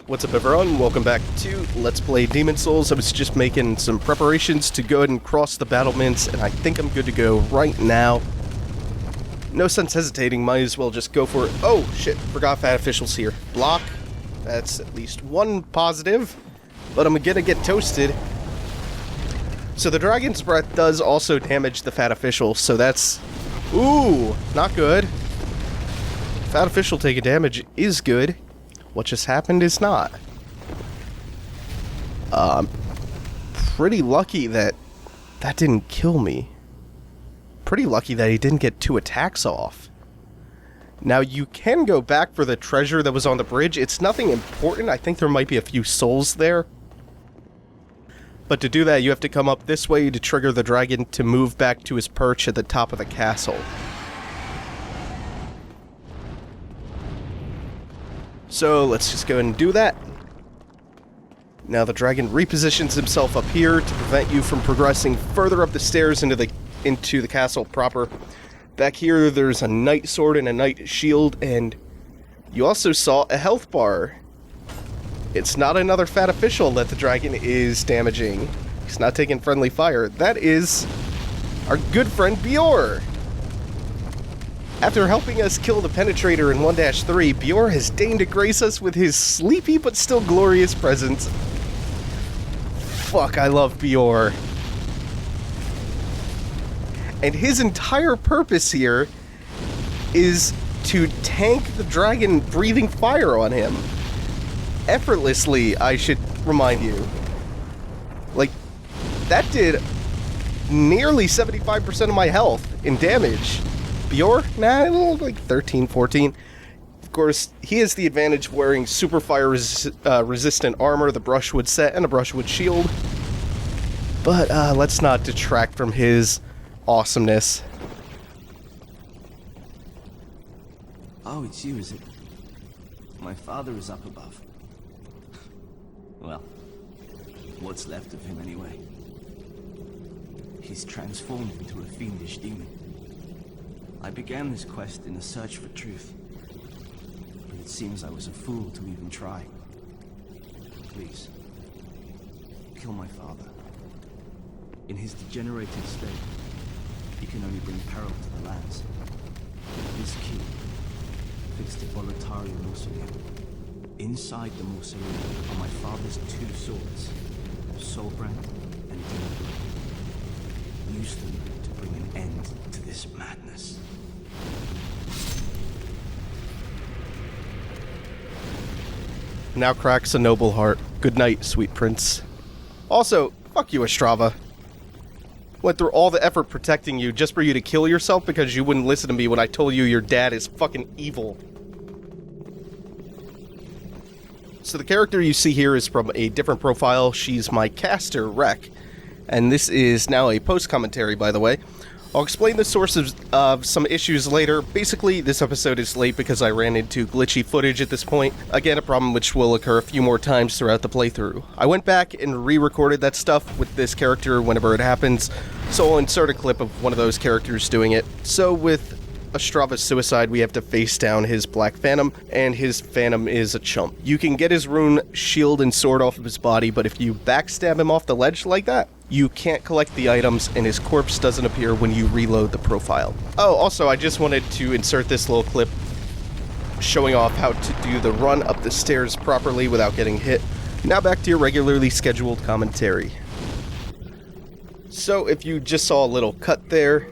What's up everyone, welcome back to Let's Play Demon's Souls. I was just making some preparations to go ahead and cross the battlements, and I think I'm good to go right now. No sense hesitating, might as well just go for it. Oh shit, forgot fat officials here. Block, that's at least one positive, but I'm gonna get toasted. So the Dragon's Breath does also damage the fat official, so that's... ooh, not good. Fat official taking damage is good. What just happened is not. Pretty lucky that didn't kill me. Pretty lucky that he didn't get 2 attacks off. Now you can go back for the treasure that was on the bridge. It's nothing important. I think there might be a few souls there. But to do that, you have to come up this way to trigger the dragon to move back to his perch at the top of the castle. So let's just go ahead and do that. Now the dragon repositions himself up here to prevent you from progressing further up the stairs into the castle proper. Back here there's a knight sword and a knight shield, and you also saw a health bar. It's not another fat official that the dragon is damaging. He's not taking friendly fire. That is our good friend Bjorn. After helping us kill the Penetrator in 1-3, Bjorn has deigned to grace us with his sleepy but still glorious presence. Fuck, I love Bjorn. And his entire purpose here is to tank the dragon breathing fire on him. Effortlessly, I should remind you. Like, that did nearly 75% of my health in damage. Bjorn? Nah, like 13, 14. Of course, he has the advantage of wearing super fire resistant armor, the brushwood set, and a brushwood shield. But let's not detract from his awesomeness. Oh, it's you, is it? My father is up above. Well, what's left of him anyway? He's transformed into a fiendish demon. I began this quest in a search for truth, but it seems I was a fool to even try. Please, kill my father. In his degenerated state, he can only bring peril to the lands. This key fits the Volataria Mausoleum. Inside the Mausoleum are my father's 2 swords, Soulbrand and Demonbrandt. Use them to bring an end to this madness. Now cracks a noble heart. Good night, sweet prince. Also, fuck you, Ostrava. Went through all the effort protecting you just for you to kill yourself because you wouldn't listen to me when I told you your dad is fucking evil. So the character you see here is from a different profile. She's my caster, Rek. And this is now a post-commentary, by the way. I'll explain the sources of some issues later. Basically, this episode is late because I ran into glitchy footage at this point. Again, a problem which will occur a few more times throughout the playthrough. I went back and re-recorded that stuff with this character whenever it happens, so I'll insert a clip of one of those characters doing it. So with Ostrava's suicide, we have to face down his Black Phantom, and his Phantom is a chump. You can get his rune, shield, and sword off of his body, but if you backstab him off the ledge like that, you can't collect the items, and his corpse doesn't appear when you reload the profile. Oh, also, I just wanted to insert this little clip showing off how to do the run up the stairs properly without getting hit. Now back to your regularly scheduled commentary. So, if you just saw a little cut there,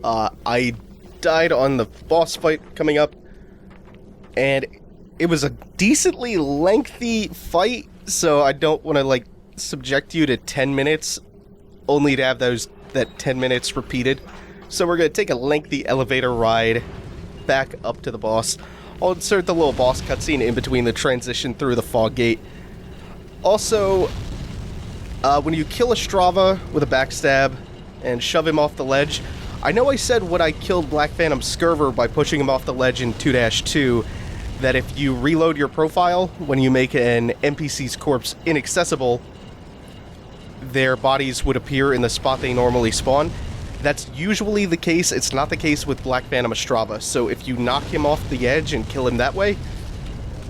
I died on the boss fight coming up, and it was a decently lengthy fight, so I don't want to, like, subject you to 10 minutes only to have that 10 minutes repeated. So we're going to take a lengthy elevator ride back up to the boss. I'll insert the little boss cutscene in between the transition through the fog gate. Also, when you kill Ostrava with a backstab and shove him off the ledge, I know I said when I killed Black Phantom Scurver by pushing him off the ledge in 2-2 that if you reload your profile, when you make an NPC's corpse inaccessible, their bodies would appear in the spot they normally spawn. That's usually the case. It's not the case with Black Phantom Ostrava, so if you knock him off the edge and kill him that way,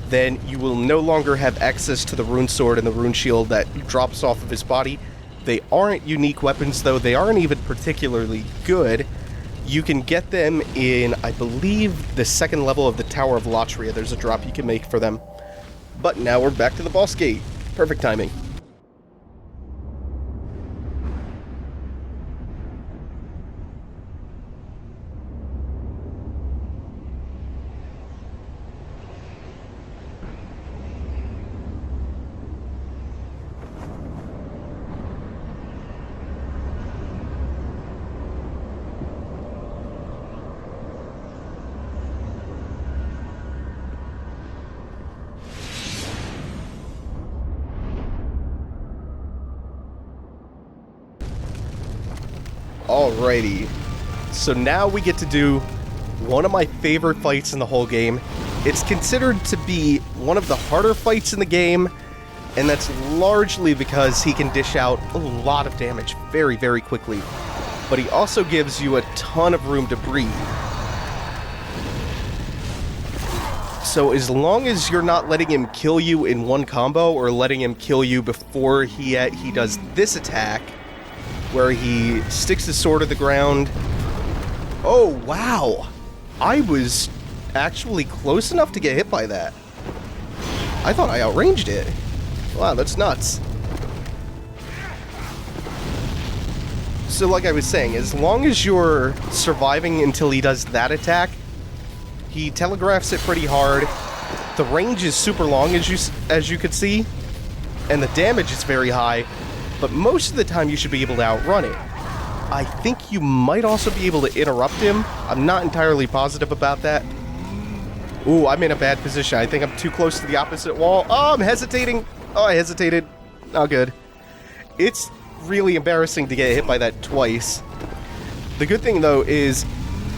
then you will no longer have access to the rune sword and the rune shield that drops off of his body. They aren't unique weapons, though. They aren't even particularly good. You can get them in, I believe, the second level of the Tower of Latria. There's a drop you can make for them. But now we're back to the boss gate. Perfect timing. Alrighty, so now we get to do one of my favorite fights in the whole game. It's considered to be one of the harder fights in the game, and that's largely because he can dish out a lot of damage very, very quickly. But he also gives you a ton of room to breathe. So as long as you're not letting him kill you in one combo, or letting him kill you before he does this attack, where he sticks his sword to the ground. Oh, wow. I was actually close enough to get hit by that. I thought I outranged it. Wow, that's nuts. So like I was saying, as long as you're surviving until he does that attack, he telegraphs it pretty hard. The range is super long, as you could see, and the damage is very high. But most of the time you should be able to outrun it. I think you might also be able to interrupt him. I'm not entirely positive about that. Ooh, I'm in a bad position. I think I'm too close to the opposite wall. Oh, I'm hesitating. Oh, I hesitated. Not good. It's really embarrassing to get hit by that twice. The good thing, though, is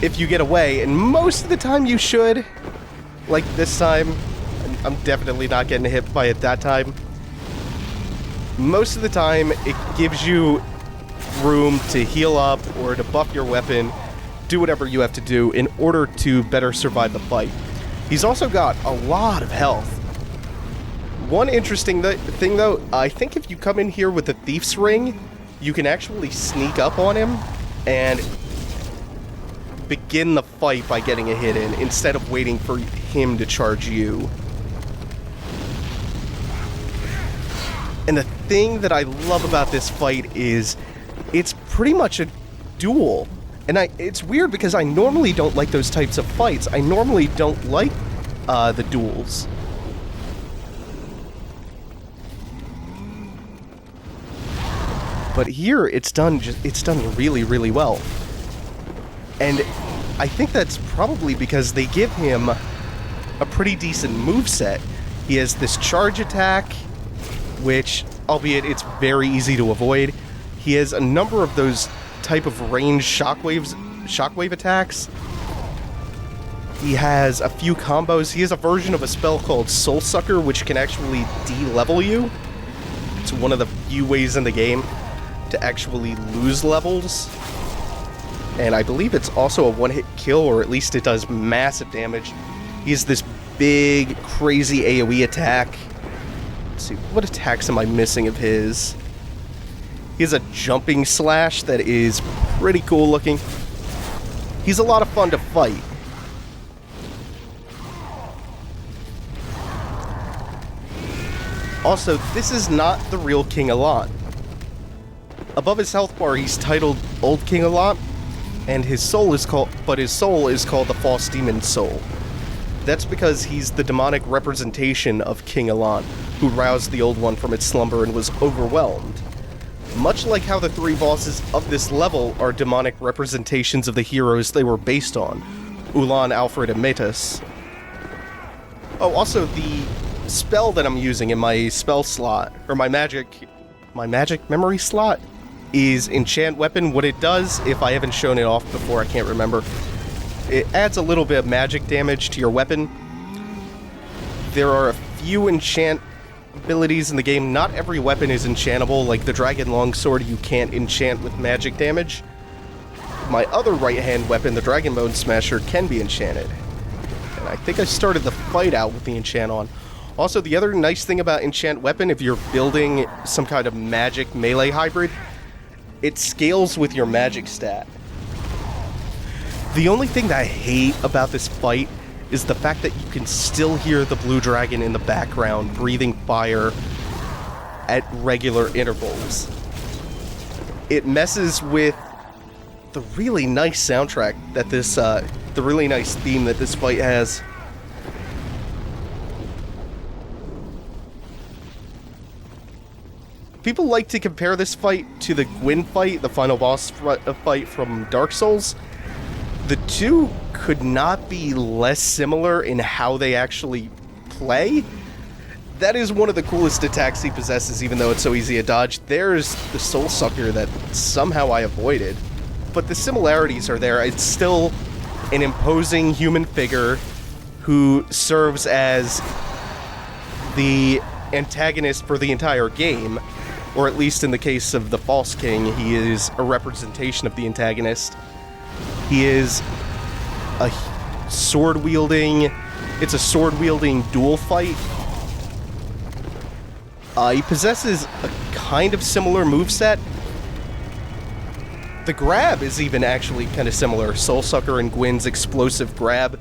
if you get away, and most of the time you should, like this time, I'm definitely not getting hit by it that time. Most of the time, it gives you room to heal up or to buff your weapon, do whatever you have to do in order to better survive the fight. He's also got a lot of health. One interesting thing, though, I think if you come in here with the Thief's Ring, you can actually sneak up on him and begin the fight by getting a hit in, instead of waiting for him to charge you. And the thing that I love about this fight is it's pretty much a duel. And it's weird because I normally don't like those types of fights. I normally don't like the duels. But here it's done really, really well. And I think that's probably because they give him a pretty decent moveset. He has this charge attack, which, albeit it's very easy to avoid. He has a number of those type of ranged shockwave attacks. He has a few combos. He has a version of a spell called Soul Sucker, which can actually de-level you. It's one of the few ways in the game to actually lose levels. And I believe it's also a one-hit kill, or at least it does massive damage. He has this big, crazy AoE attack. Let's see, what attacks am I missing of his? He has a jumping slash that is pretty cool looking. He's a lot of fun to fight. Also, this is not the real King Allant. Above his health bar, he's titled Old King Allant, and his soul is called the False Demon Soul. That's because he's the demonic representation of King Allant, who roused the old one from its slumber and was overwhelmed. Much like how the three bosses of this level are demonic representations of the heroes they were based on, Ulan, Alfred, and Metis. Oh, also, the spell that I'm using in my spell slot, or my magic memory slot, is Enchant Weapon. What it does, if I haven't shown it off before, I can't remember, it adds a little bit of magic damage to your weapon. There are a few enchant abilities in the game. Not every weapon is enchantable, like the Dragon Longsword you can't enchant with magic damage. My other right-hand weapon, the Dragon Bone Smasher, can be enchanted. I think I started the fight out with the enchant on. Also, the other nice thing about Enchant Weapon, if you're building some kind of magic melee hybrid, it scales with your magic stat. The only thing that I hate about this fight is the fact that you can still hear the blue dragon in the background breathing fire at regular intervals. It messes with the really nice soundtrack that this, the really nice theme that this fight has. People like to compare this fight to the Gwyn fight, the final boss fight from Dark Souls. The two could not be less similar in how they actually play. That is one of the coolest attacks he possesses, even though it's so easy to dodge. There's the Soul Sucker that somehow I avoided. But the similarities are there. It's still an imposing human figure who serves as the antagonist for the entire game. Or at least in the case of the False King, he is a representation of the antagonist. He is a sword-wielding... It's a sword-wielding duel fight. He possesses a kind of similar moveset. The grab is even actually kind of similar. Soul Sucker and Gwyn's explosive grab.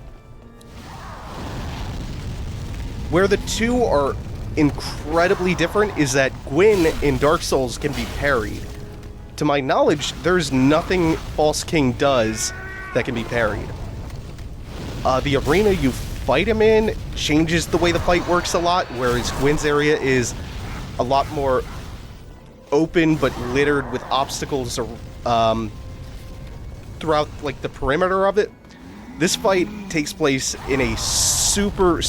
Where the two are incredibly different is that Gwyn in Dark Souls can be parried. To my knowledge, there's nothing False King does that can be parried. The arena you fight him in changes the way the fight works a lot, whereas Gwyn's area is a lot more open but littered with obstacles throughout like the perimeter of it. This fight takes place in a super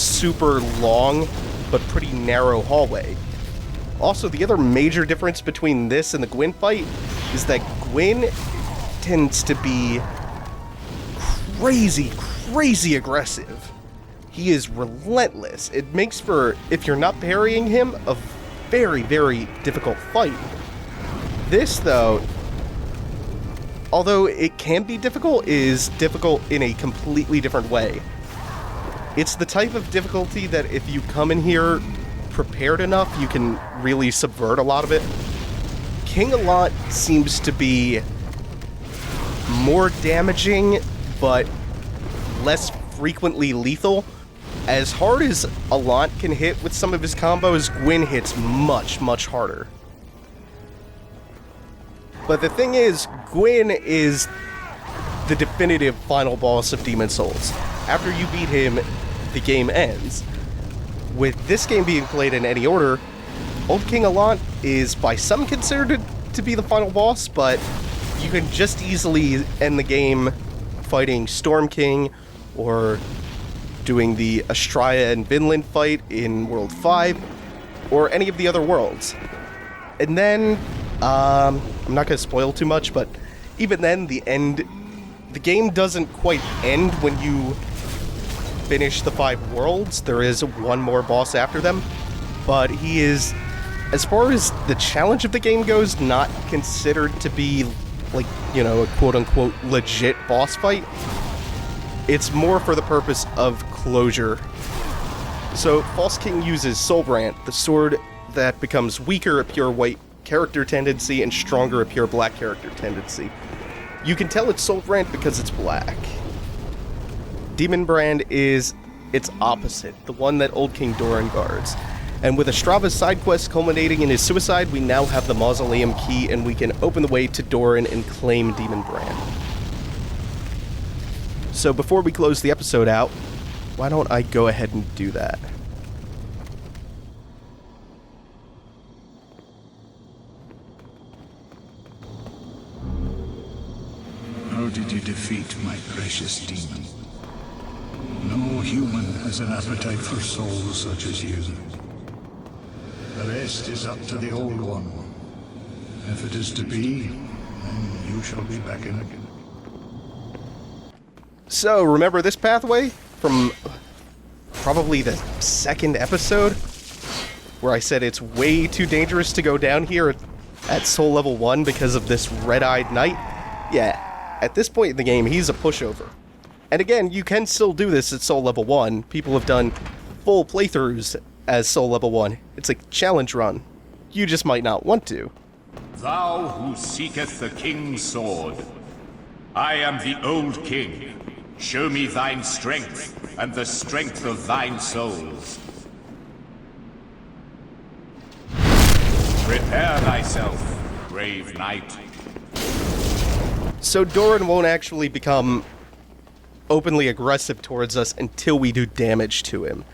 long but pretty narrow hallway. Also, the other major difference between this and the Gwyn fight is that Gwyn tends to be crazy aggressive. He is relentless. It makes for, if you're not parrying him, a very difficult fight. This, though, although it can be difficult, is difficult in a completely different way. It's the type of difficulty that if you come in here prepared enough, you can really subvert a lot of it. King Allant seems to be more damaging, but less frequently lethal. As hard as Allant can hit with some of his combos, Gwyn hits much harder. But the thing is, Gwyn is the definitive final boss of Demon Souls. After you beat him, the game ends. With this game being played in any order, Old King Allant is by some considered to be the final boss, but you can just easily end the game fighting Storm King or doing the Ostrava and Vinland fight in World 5 or any of the other worlds. And then, I'm not going to spoil too much, but even then, the game doesn't quite end when you finish the 5 worlds. There is one more boss after them, but he is, as far as the challenge of the game goes, not considered to be, like, you know, a quote-unquote legit boss fight. It's more for the purpose of closure. So, False King uses Demonbrandt, the sword that becomes weaker at pure white character tendency and stronger at pure black character tendency. You can tell it's Demonbrandt because it's black. Demonbrandt is its opposite, the one that Old King Doran guards. And with Ostrava's side quest culminating in his suicide, we now have the Mausoleum Key, and we can open the way to Doran and claim Demonbrandt. So before we close the episode out, why don't I go ahead and do that? How did you defeat my precious demon? No human has an appetite for souls such as you. The rest is up to the Old One. If it is to be, then you shall be beckoned. So, remember this pathway from probably the second episode, where I said it's way too dangerous to go down here at Soul Level 1 because of this red-eyed knight? Yeah, at this point in the game, he's a pushover. And again, you can still do this at Soul Level 1. People have done full playthroughs as Soul Level 1. It's a challenge run. You just might not want to. Thou who seeketh the king's sword. I am the old king. Show me thine strength, and the strength of thine souls. Prepare thyself, brave knight. So Doran won't actually become openly aggressive towards us until we do damage to him.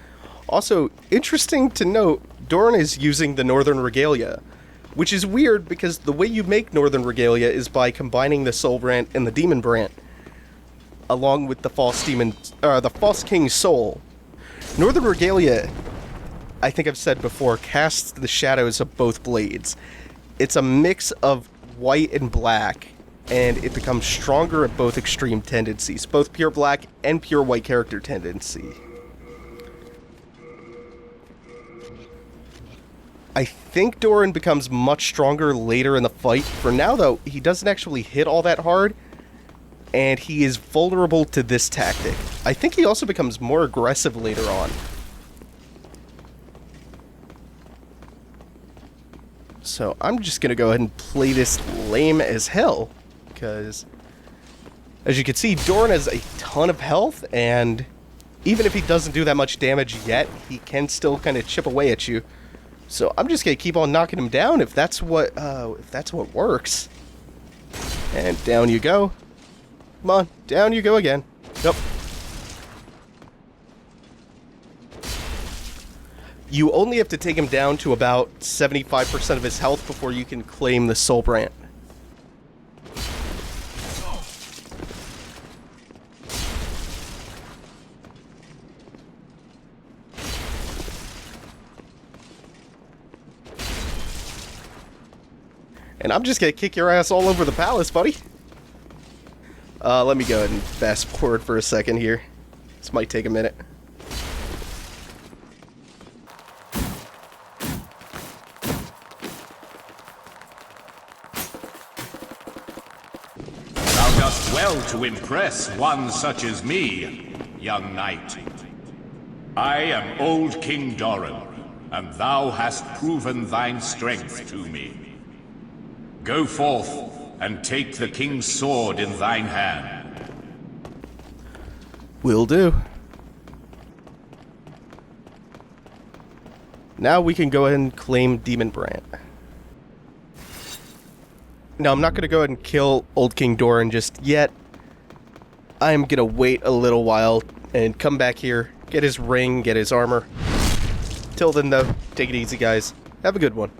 Also, interesting to note, Doran is using the Northern Regalia, which is weird because the way you make Northern Regalia is by combining the Soulbrand and the Demonbrandt, along with the False King's Soul. Northern Regalia, I think I've said before, casts the shadows of both blades. It's a mix of white and black, and it becomes stronger at both extreme tendencies, both pure black and pure white character tendency. I think Doran becomes much stronger later in the fight. For now, though, he doesn't actually hit all that hard, and he is vulnerable to this tactic. I think he also becomes more aggressive later on. So I'm just going to go ahead and play this lame as hell, because as you can see, Doran has a ton of health, and even if he doesn't do that much damage yet, he can still kind of chip away at you. So I'm just going to keep on knocking him down if that's what works. And down you go. Come on, down you go again. Yep. You only have to take him down to about 75% of his health before you can claim the Soulbrand. And I'm just gonna kick your ass all over the palace, buddy. Let me go ahead and fast forward for a second here. This might take a minute. Thou dost well to impress one such as me, young knight. I am old King Doran, and thou hast proven thine strength to me. Go forth, and take the king's sword in thine hand. Will do. Now we can go ahead and claim Demonbrandt. Now, I'm not going to go ahead and kill Old King Doran just yet. I'm going to wait a little while and come back here, get his ring, get his armor. Till then, though, take it easy, guys. Have a good one.